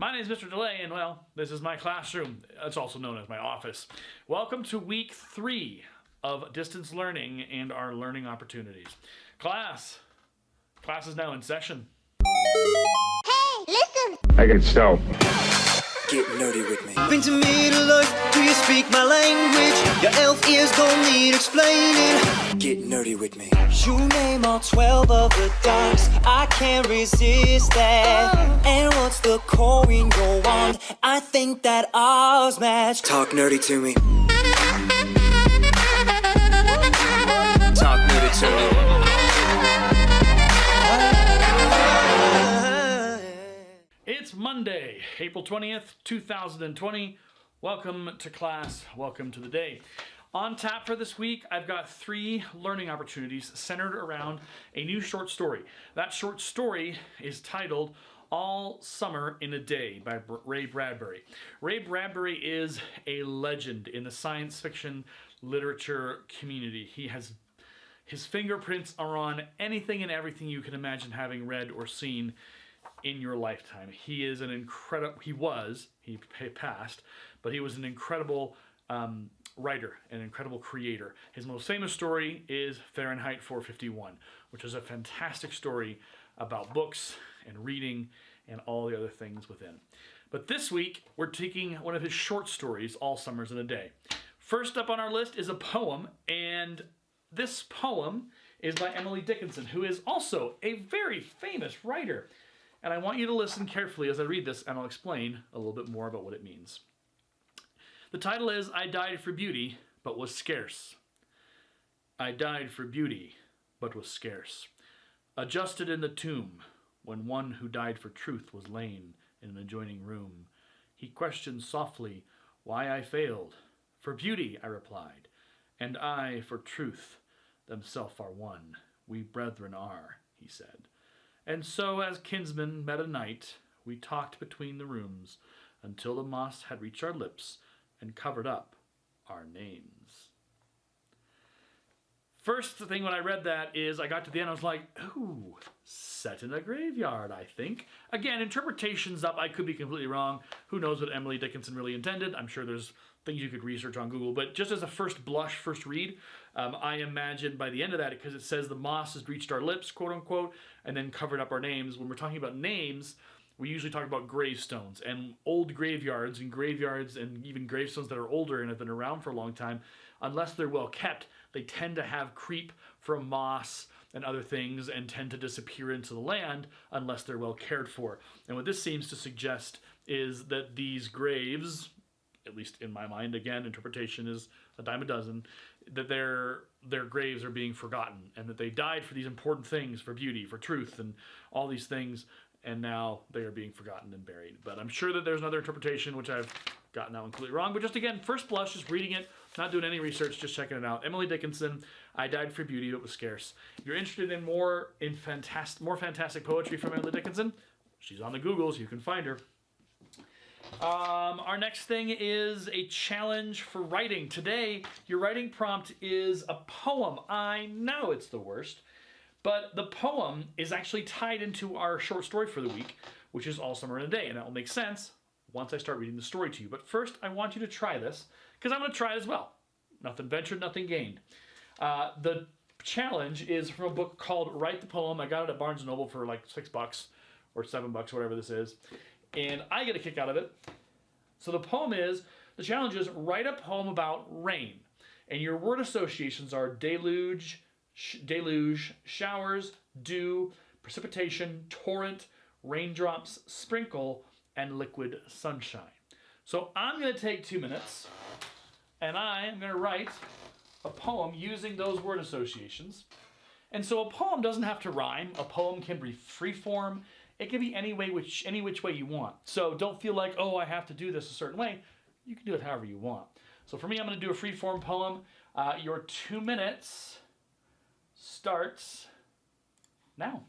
My name is Mr. Delay, and well, this is my classroom. It's also known as my office. Welcome to week 3 of distance learning and our learning opportunities. Class is now in session. Hey, listen! I can stop. Get nerdy with me. Bring to Middle Earth, do you speak my language? Your elf ears don't need explaining. Get nerdy with me. You name all 12 of the dogs, I can't resist that. And what's the core in your wand? I think that ours match. Talk nerdy to me. Talk nerdy to me. It's Monday, April 20th, 2020. Welcome to class. Welcome to the day. On tap for this week, I've got 3 learning opportunities centered around a new short story. That short story is titled All Summer in a Day by Ray Bradbury. Ray Bradbury is a legend in the science fiction literature community. His fingerprints are on anything and everything you can imagine having read or seen in your lifetime. He is an incredible, he passed, but he was an incredible writer, an incredible creator. His most famous story is Fahrenheit 451, which is a fantastic story about books and reading and all the other things within. But this week, we're taking one of his short stories, All Summers in a Day. First up on our list is a poem, and this poem is by Emily Dickinson, who is also a very famous writer. And I want you to listen carefully as I read this, and I'll explain a little bit more about what it means. The title is, I died for beauty, but was scarce. I died for beauty, but was scarce. Adjusted in the tomb, when one who died for truth was lain in an adjoining room. He questioned softly why I failed. For beauty, I replied, and I for truth. Themself are one, we brethren are, he said. And so, as kinsmen met a night, we talked between the rooms until the moss had reached our lips and covered up our names. First thing when I read that is I got to the end, I was like, ooh, set in a graveyard, I think. Again, interpretations up, I could be completely wrong. Who knows what Emily Dickinson really intended? I'm sure there's things you could research on Google, but just as a first blush, first read, I imagine by the end of that, because it says the moss has reached our lips, quote unquote, and then covered up our names. When we're talking about names, we usually talk about gravestones and old graveyards and even gravestones that are older and have been around for a long time. Unless they're well kept, they tend to have creep from moss and other things and tend to disappear into the land unless they're well cared for. And what this seems to suggest is that these graves, at least in my mind, again, interpretation is a dime a dozen, that their graves are being forgotten and that they died for these important things, for beauty, for truth, and all these things, and now they are being forgotten and buried. But I'm sure that there's another interpretation, which I've gotten out completely wrong. But just again, first blush, just reading it, not doing any research, just checking it out. Emily Dickinson, I died for beauty, but was scarce. If you're interested in more fantastic poetry from Emily Dickinson, she's on the Googles, you can find her. Our next thing is a challenge for writing. Today, your writing prompt is a poem. I know it's the worst, but the poem is actually tied into our short story for the week, which is All Summer in a Day, and that will make sense once I start reading the story to you. But first, I want you to try this, because I'm going to try it as well. Nothing ventured, nothing gained. The challenge is from a book called Write the Poem. I got it at Barnes & Noble for like $6 or $7, whatever this is. And I get a kick out of it. So the challenge is write a poem about rain. And your word associations are deluge, showers, dew, precipitation, torrent, raindrops, sprinkle, and liquid sunshine. So I'm going to take 2 minutes, and I am going to write a poem using those word associations. And so a poem doesn't have to rhyme. A poem can be free form. It can be any which way you want. So don't feel like, oh, I have to do this a certain way. You can do it however you want. So for me, I'm going to do a free form poem. Your 2 minutes starts now.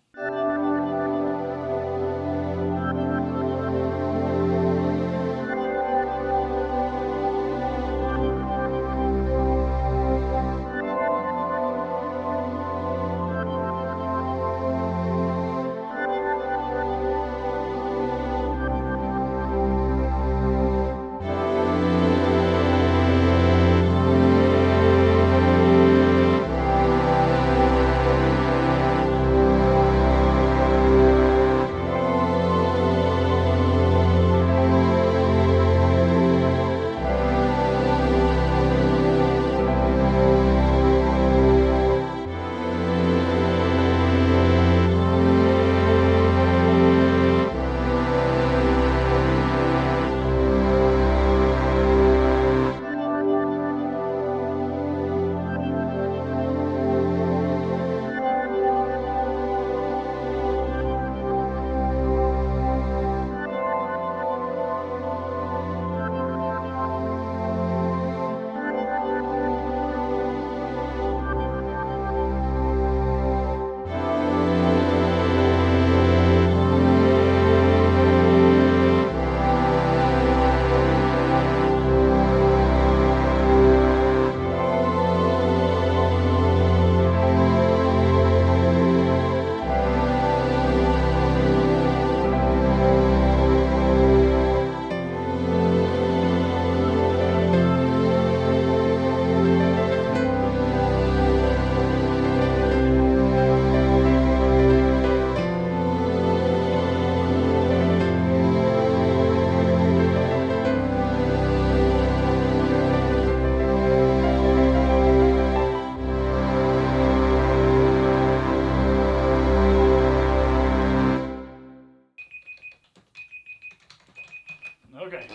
Okay.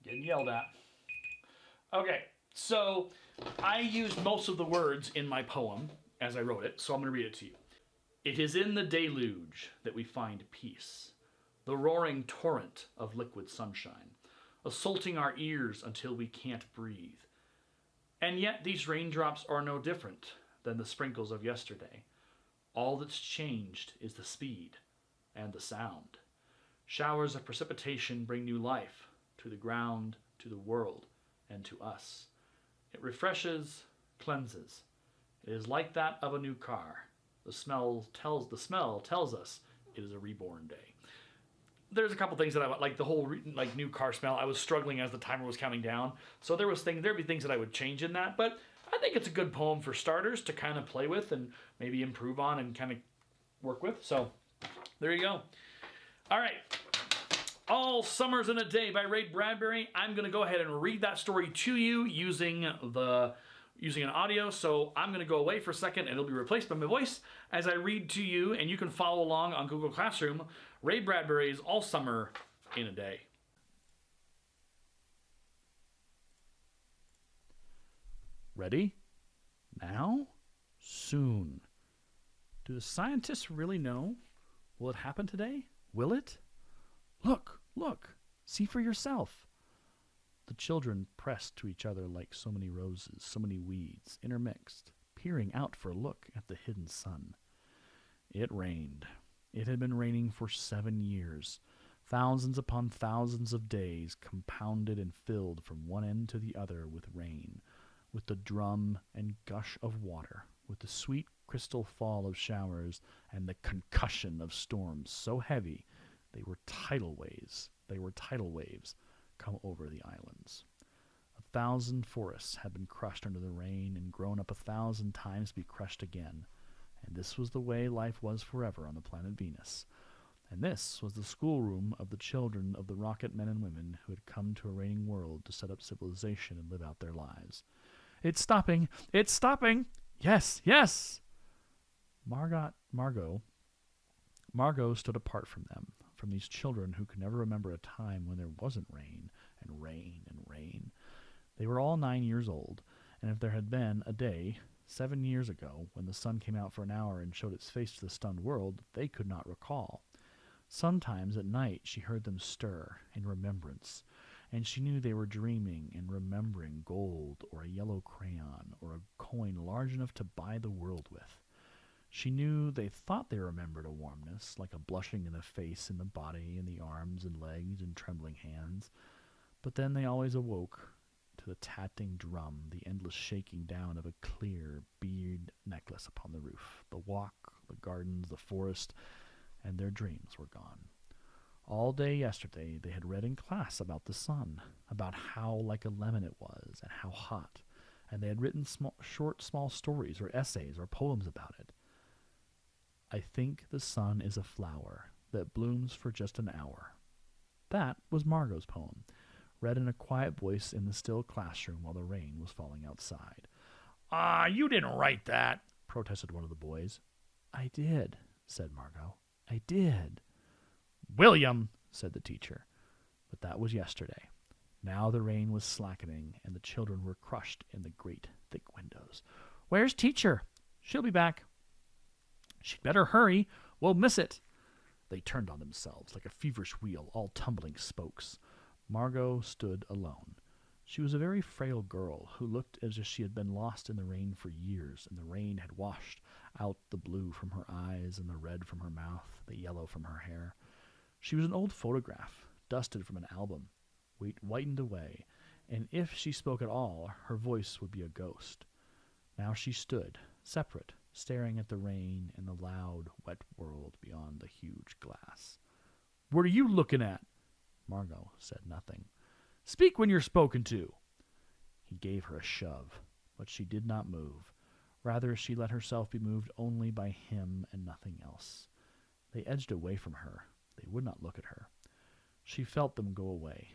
Getting yelled at. Okay, so I used most of the words in my poem as I wrote it, so I'm going to read it to you. It is in the deluge that we find peace, the roaring torrent of liquid sunshine, assaulting our ears until we can't breathe. And yet these raindrops are no different than the sprinkles of yesterday. All that's changed is the speed and the sound. Showers of precipitation bring new life to the ground, to the world, and to us. It refreshes, cleanses. It is like that of a new car. The smell tells us it is a reborn day. There's a couple things that I like the whole new car smell. I was struggling as the timer was counting down, so there'd be things that I would change in that. But I think it's a good poem for starters to kind of play with and maybe improve on and kind of work with. So there you go. All right. All Summers in a Day by Ray Bradbury. I'm going to go ahead and read that story to you using an audio. So I'm going to go away for a second and it'll be replaced by my voice as I read to you, and you can follow along on Google Classroom, Ray Bradbury's All Summer in a Day. Ready? Now? Soon. Do the scientists really know? Will it happen today? Will it? Look, see for yourself. The children pressed to each other like so many roses, so many weeds, intermixed, peering out for a look at the hidden sun. It rained. It had been raining for 7 years. Thousands upon thousands of days compounded and filled from one end to the other with rain, with the drum and gush of water, with the sweet crystal fall of showers and the concussion of storms so heavy they were tidal waves come over the islands. 1,000 forests had been crushed under the rain and grown up 1,000 times to be crushed again. And this was the way life was forever on the planet Venus. And this was the schoolroom of the children of the rocket men and women who had come to a raining world to set up civilization and live out their lives. It's stopping! It's stopping! Yes! Margot stood apart from them, from these children who could never remember a time when there wasn't rain and rain and rain. They were all 9 years old, and if there had been a day 7 years ago when the sun came out for an hour and showed its face to the stunned world, they could not recall. Sometimes at night she heard them stir in remembrance, and she knew they were dreaming and remembering gold or a yellow crayon or a coin large enough to buy the world with. She knew they thought they remembered a warmness, like a blushing in the face, in the body, in the arms and legs and trembling hands. But then they always awoke to the tattling drum, the endless shaking down of a clear bead necklace upon the roof, the walk, the gardens, the forest, and their dreams were gone. All day yesterday they had read in class about the sun, about how like a lemon it was, and how hot, and they had written small stories or essays or poems about it. I think the sun is a flower that blooms for just an hour. That was Margot's poem, read in a quiet voice in the still classroom while the rain was falling outside. You didn't write that, protested one of the boys. I did, said Margot. I did. William, said the teacher. But that was yesterday. Now the rain was slackening, and the children were crushed in the great, thick windows. Where's teacher? She'll be back. She'd better hurry. We'll miss it. They turned on themselves like a feverish wheel, all tumbling spokes. Margot stood alone. She was a very frail girl who looked as if she had been lost in the rain for years, and the rain had washed out the blue from her eyes and the red from her mouth, the yellow from her hair. She was an old photograph, dusted from an album, whitened away, and if she spoke at all, her voice would be a ghost. Now she stood, separate, staring at the rain and the loud, wet world beyond the huge glass. What are you looking at? Margot said nothing. Speak when you're spoken to. He gave her a shove, but she did not move. Rather, she let herself be moved only by him and nothing else. They edged away from her. They would not look at her. She felt them go away,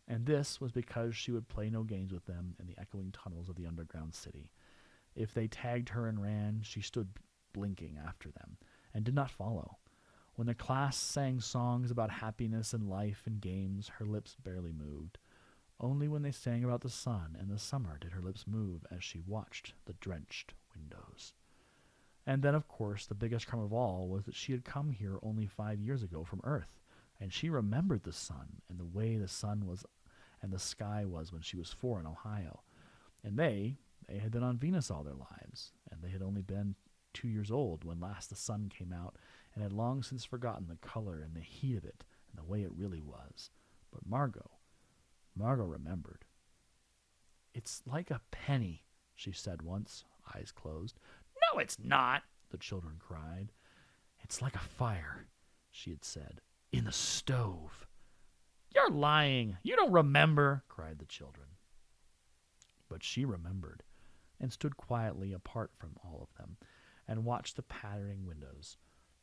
and this was because she would play no games with them in the echoing tunnels of the underground city. If they tagged her and ran, she stood blinking after them, and did not follow. When the class sang songs about happiness and life and games, her lips barely moved. Only when they sang about the sun and the summer did her lips move as she watched the drenched windows. And then, of course, the biggest crime of all was that she had come here only 5 years ago from Earth, and she remembered the sun and the way the sun was and the sky was when she was 4 in Ohio. And they had been on Venus all their lives, and they had only been 2 years old when last the sun came out, and had long since forgotten the color and the heat of it and the way it really was. But Margot remembered. "It's like a penny," she said once, eyes closed. "No, it's not," the children cried. "It's like a fire," she had said, "in the stove." "You're lying. You don't remember," cried the children. But she remembered, and stood quietly apart from all of them, and watched the pattering windows.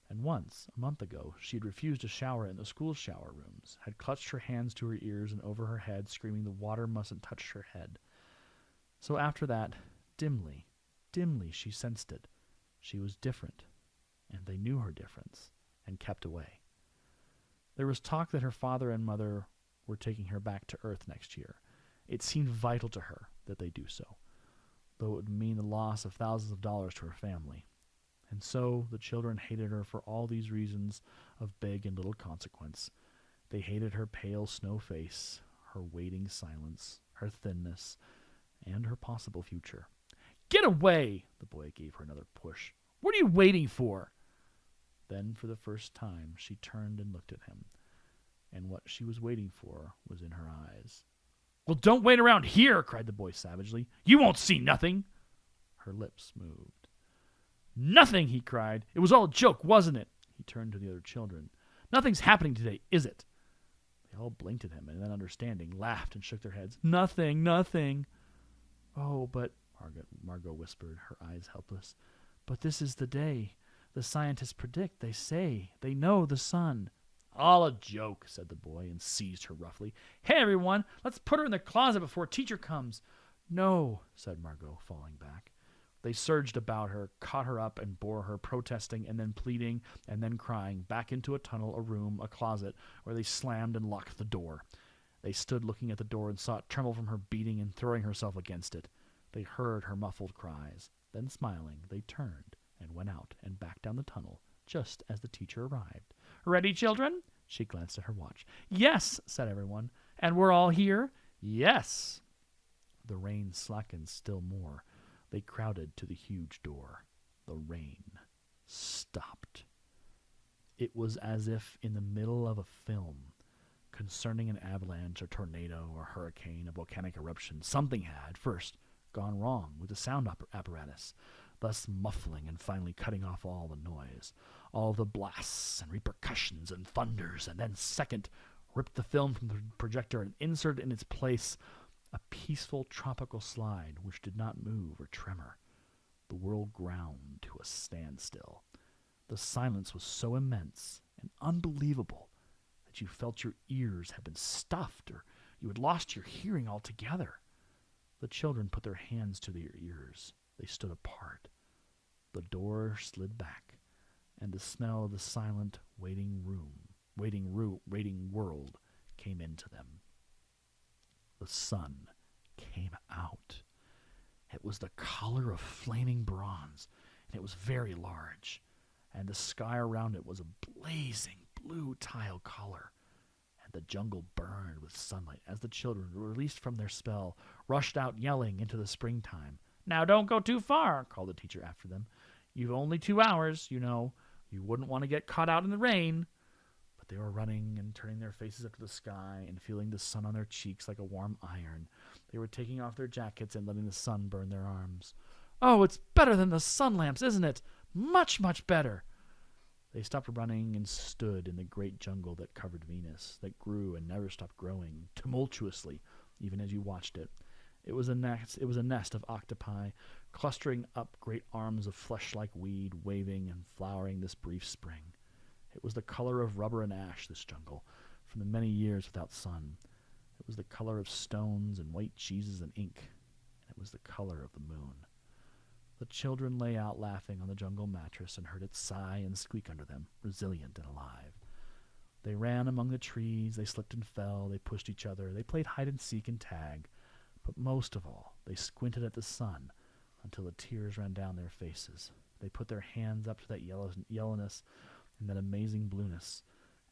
And once, a month ago, she had refused a shower in the school shower rooms, had clutched her hands to her ears and over her head, screaming the water mustn't touch her head. So after that, dimly, she sensed it. She was different, and they knew her difference, and kept away. There was talk that her father and mother were taking her back to Earth next year. It seemed vital to her that they do so, though it would mean the loss of thousands of dollars to her family. And so the children hated her for all these reasons of big and little consequence. They hated her pale snow face, her waiting silence, her thinness, and her possible future. "Get away!" The boy gave her another push. "What are you waiting for?" Then, for the first time, she turned and looked at him, and what she was waiting for was in her eyes. "Well, don't wait around here!" cried the boy savagely. "You won't see nothing!" Her lips moved. "Nothing!" he cried. "It was all a joke, wasn't it?" He turned to the other children. "Nothing's happening today, is it?" They all blinked at him, and then, understanding, laughed and shook their heads. "Nothing, nothing." "Oh, but," Margot whispered, her eyes helpless, "but this is the day. The scientists predict, they say. They know the sun." "All a joke," said the boy, and seized her roughly. "Hey, everyone, let's put her in the closet before teacher comes." "No," said Margot, falling back. They surged about her, caught her up, and bore her, protesting and then pleading and then crying, back into a tunnel, a room, a closet, where they slammed and locked the door. They stood looking at the door and saw it tremble from her beating and throwing herself against it. They heard her muffled cries. Then, smiling, they turned and went out and back down the tunnel, just as the teacher arrived. "Ready, children?" She glanced at her watch. "Yes," said everyone. "And we're all here?" "Yes." The rain slackened still more. They crowded to the huge door. The rain stopped. It was as if in the middle of a film concerning an avalanche, a tornado, a hurricane, a volcanic eruption, something had, first, gone wrong with the sound apparatus, thus muffling and finally cutting off all the noise, all the blasts and repercussions and thunders, and then, second, ripped the film from the projector and inserted in its place a peaceful tropical slide which did not move or tremor. The world ground to a standstill. The silence was so immense and unbelievable that you felt your ears had been stuffed or you had lost your hearing altogether. The children put their hands to their ears. They stood apart. The door slid back, and the smell of the silent waiting world came into them. The sun came out. It was the color of flaming bronze, and it was very large, and the sky around it was a blazing blue tile color, and the jungle burned with sunlight as the children, released from their spell, rushed out yelling into the springtime. "Now don't go too far," called the teacher after them. "You've only 2 hours, you know. You wouldn't want to get caught out in the rain." But they were running and turning their faces up to the sky and feeling the sun on their cheeks like a warm iron. They were taking off their jackets and letting the sun burn their arms. "Oh, it's better than the sun lamps, isn't it? Much, much better." They stopped running and stood in the great jungle that covered Venus, that grew and never stopped growing, tumultuously, even as you watched it. It was a nest of octopi, clustering up great arms of flesh-like weed, waving and flowering this brief spring. It was the color of rubber and ash, this jungle, from the many years without sun. It was the color of stones and white cheeses and ink, and it was the color of the moon. The children lay out laughing on the jungle mattress and heard it sigh and squeak under them, resilient and alive. They ran among the trees, they slipped and fell, they pushed each other, they played hide-and-seek and tag, but most of all, they squinted at the sun until the tears ran down their faces. They put their hands up to that yellowness and that amazing blueness,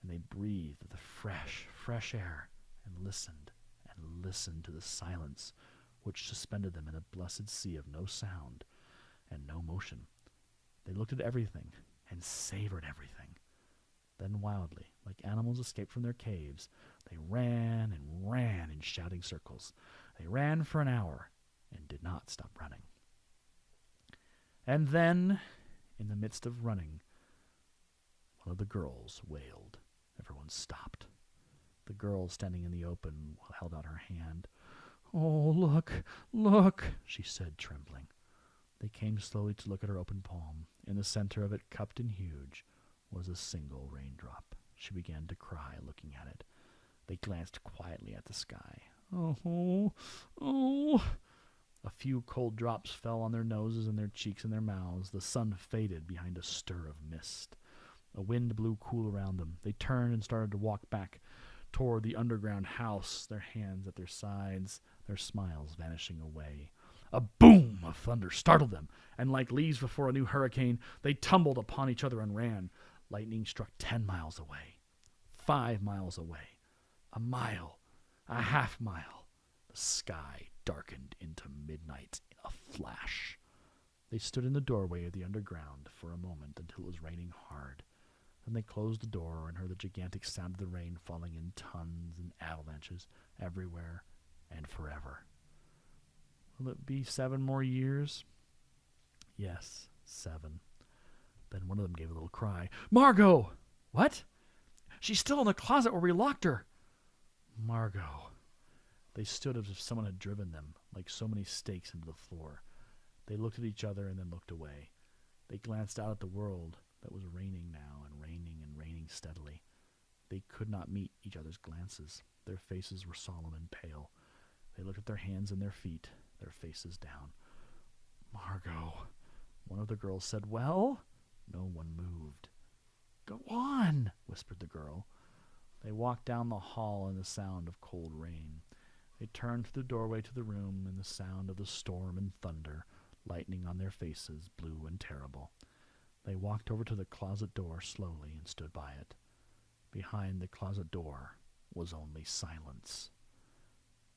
and they breathed the fresh air and listened to the silence which suspended them in a blessed sea of no sound and no motion. They looked at everything and savored everything. Then wildly, like animals escaped from their caves, they ran and ran in shouting circles. They ran for an hour and did not stop running. And then, in the midst of running, one of the girls wailed. Everyone stopped. The girl standing in the open held out her hand. "Oh, look," she said, trembling. They came slowly to look at her open palm. In the center of it, cupped and huge, was a single raindrop. She began to cry, looking at it. They glanced quietly at the sky. Oh. A few cold drops fell on their noses and their cheeks and their mouths. The sun faded behind a stir of mist. A wind blew cool around them. They turned and started to walk back toward the underground house, their hands at their sides, their smiles vanishing away. A boom of thunder startled them, and like leaves before a new hurricane, they tumbled upon each other and ran. Lightning struck 10 miles away, 5 miles away, a mile, a half mile. The sky darkened into midnight in a flash. They stood in the doorway of the underground for a moment until it was raining hard. Then they closed the door and heard the gigantic sound of the rain falling in tons and avalanches everywhere and forever. Will it be 7 more years? Yes, 7. Then one of them gave a little cry. "Margot!" "What?" "She's still in the closet where we locked her." "Margot." They stood as if someone had driven them, like so many stakes, into the floor. They looked at each other and then looked away. They glanced out at the world that was raining now and raining steadily. They could not meet each other's glances. Their faces were solemn and pale. They looked at their hands and their feet, their faces down. "Margot," one of the girls said. "Well?" No one moved. "Go on," whispered the girl. They walked down the hall in the sound of cold rain. They turned through the doorway to the room in the sound of the storm and thunder, lightning on their faces, blue and terrible. They walked over to the closet door slowly and stood by it. Behind the closet door was only silence.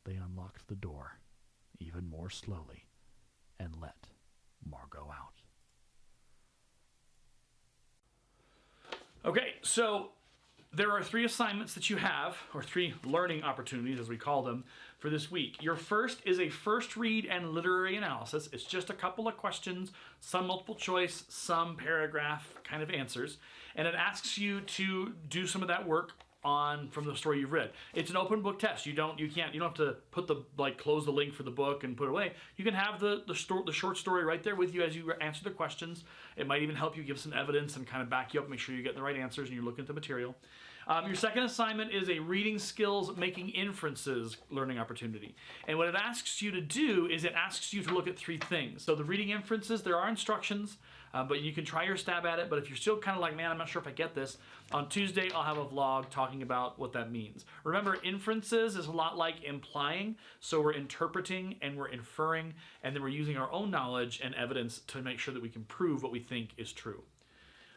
They unlocked the door even more slowly and let Margot out. Okay, so there are 3 assignments that you have, or 3 learning opportunities as we call them, for this week. Your first is a first read and literary analysis. It's just a couple of questions, some multiple choice, some paragraph kind of answers, and it asks you to do some of that work from the story you've read. It's an open book test. You don't have to close the link for the book and put it away. You can have the short story right there with you as you answer the questions. It might even help you give some evidence and kind of back you up, make sure you get the right answers and you're looking at the material. Your second assignment is a reading skills making inferences learning opportunity. And what it asks you to do is it asks you to look at 3 things. So the reading inferences, there are instructions, but you can try your stab at it. But if you're still kind of like, man, I'm not sure if I get this, on Tuesday I'll have a vlog talking about what that means. Remember, inferences is a lot like implying. So we're interpreting and we're inferring, and then we're using our own knowledge and evidence to make sure that we can prove what we think is true.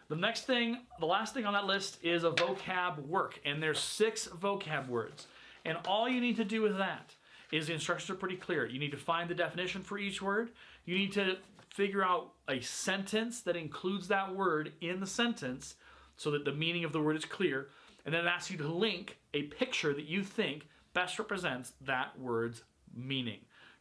The last thing on that list is a vocab work, and there's 6 vocab words. And all you need to do with that is the instructions are pretty clear. You need to find the definition for each word. You need to figure out a sentence that includes that word in the sentence so that the meaning of the word is clear. And then it asks you to link a picture that you think best represents that word's meaning.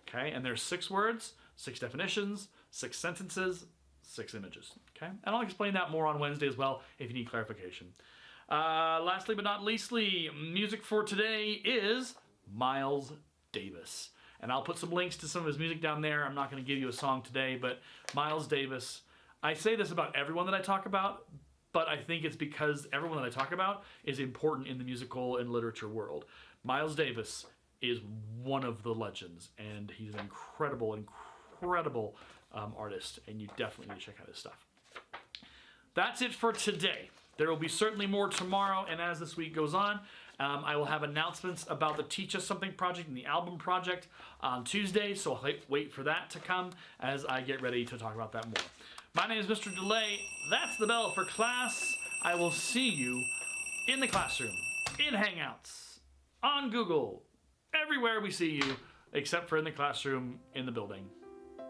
Okay, and there's 6 words, 6 definitions, 6 sentences, 6 images. Okay, and I'll explain that more on Wednesday as well if you need clarification. Lastly but not leastly, music for today is Miles Davis. And I'll put some links to some of his music down there. I'm not going to give you a song today, but Miles Davis, I say this about everyone that I talk about, but I think it's because everyone that I talk about is important in the musical and literature world. Miles Davis is one of the legends, and he's an incredible artist, and you definitely need to check out his stuff. That's it for today. There will be certainly more tomorrow, and as this week goes on, I will have announcements about the Teach Us Something project and the album project on Tuesday, so I'll wait for that to come as I get ready to talk about that more. My name is Mr. Delay. That's the bell for class. I will see you in the classroom, in Hangouts, on Google, everywhere we see you, except for in the classroom, in the building.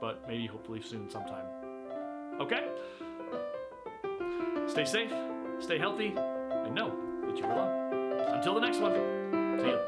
But maybe hopefully soon sometime. Okay? Stay safe, stay healthy, and know that you belong. Until the next one, see ya.